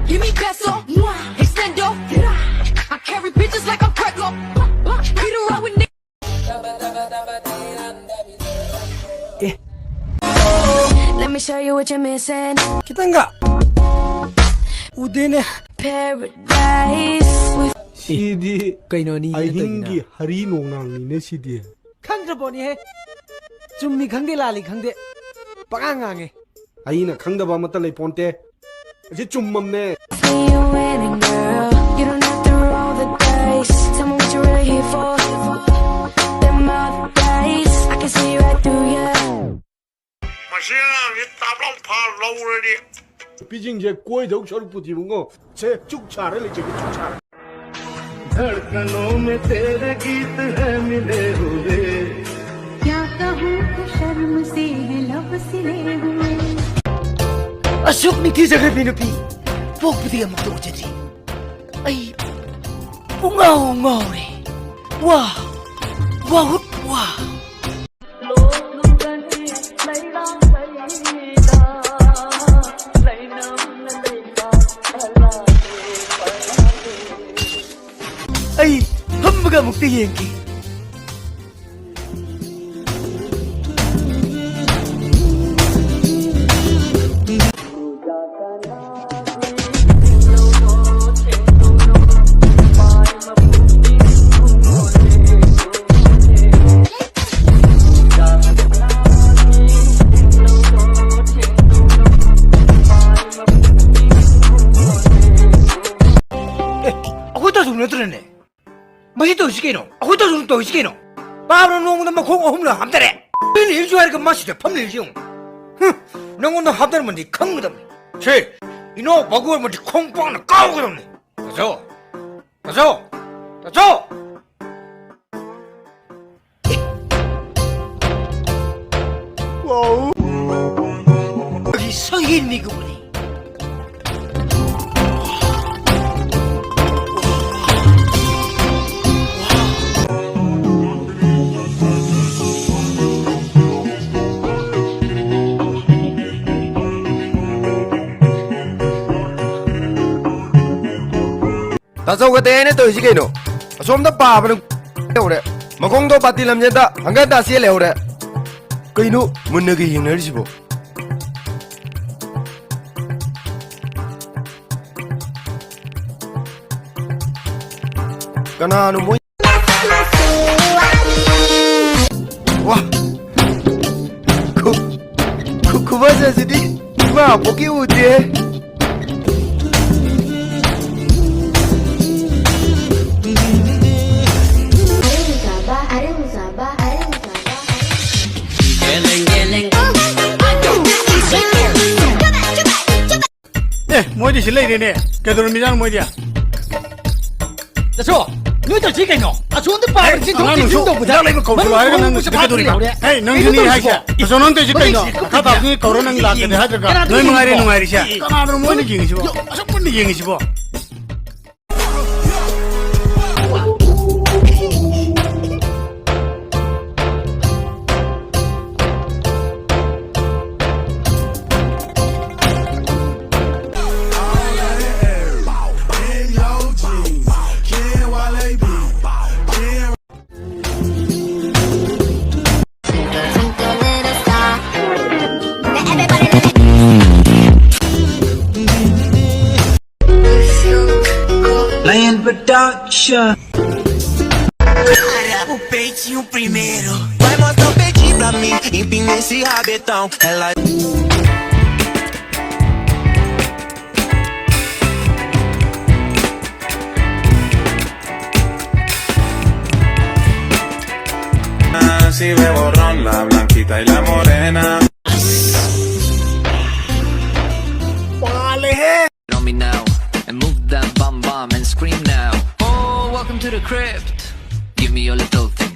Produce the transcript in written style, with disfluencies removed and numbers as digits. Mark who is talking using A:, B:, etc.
A: Give me peso, extendo. I carry bitches like I'm Preglo. Peter out with niggas. Let me show you what you're missing.
B: Kita enggak. Udah nih.
A: Paradise.
C: CD
B: Kaino ni.
C: 아hin기 하리 농낭이네 CD.
B: 강드보니 해. 좀미 강대 라리 강대. 빠강강해.
C: 아이나 강다바 맞다 레 폰테. 이제 좀 맘네.
A: See you winning, girl. You don't have to roll the dice. Tell me what you're really here for. Them other days, I can see right through you.
C: 毕竟这贵头小不提问我，这就差了这个就差。
D: धड़कनों में तेरे गीत है मिले हुए
E: क्या कहूँ तो शर्म से है लब सिले हुए
B: Asok ni Tisa Pinupi. Huwag pati ang magtuot siya. Ay, ungaw eh. Wow, wow, wow. Ay, hambaga mukti yenki. Ako ito sumunod rin eh. Mahito si Kino. Ako ito sumunod si Kino. Paano nung naman kung ahom na hamdare? Piniljuhan ka masito, pamiliyong. Nung naman hamdare mo di kang madam. Che, ino baguhan mo di kong pang na kao ka dam. Taso! Taso! Taso!
C: 와우.
B: 여기 성인 미국이.
F: 다소 그때는 또 이시게노 좀더 빠버는 오래 먹공도 빠띠람년다 한간다 씨래 오래 그이노 문너기 힘내시보 까나노 뭐 와, 그만하시니 와 보기 어때?
G: 뭐지 실례이네. 걔들은 미장 뭐지야?
B: Taso, 너희들 지게노. 아 좋은데 봐.
G: 나는 저 나는 이거 거기로 알고 나는 걔들이. 에이, 너희들이 하시야. 저 너한테 지게노. 가다 앞에 걸어는 라게 하더가. 너희 뭐하래 누가리시야. 까나로 뭐니 징이시고. 아석분이 징이시고.
H: Land Production.
I: O peitinho primeiro. Vai mostrar o peitinho pra mim. Empina esse rabetão. Ela. Si ve borrón, la blanquita y la morena.
J: On me now and move that bum bum and scream now. Oh, welcome to the crypt. Give me your little thing.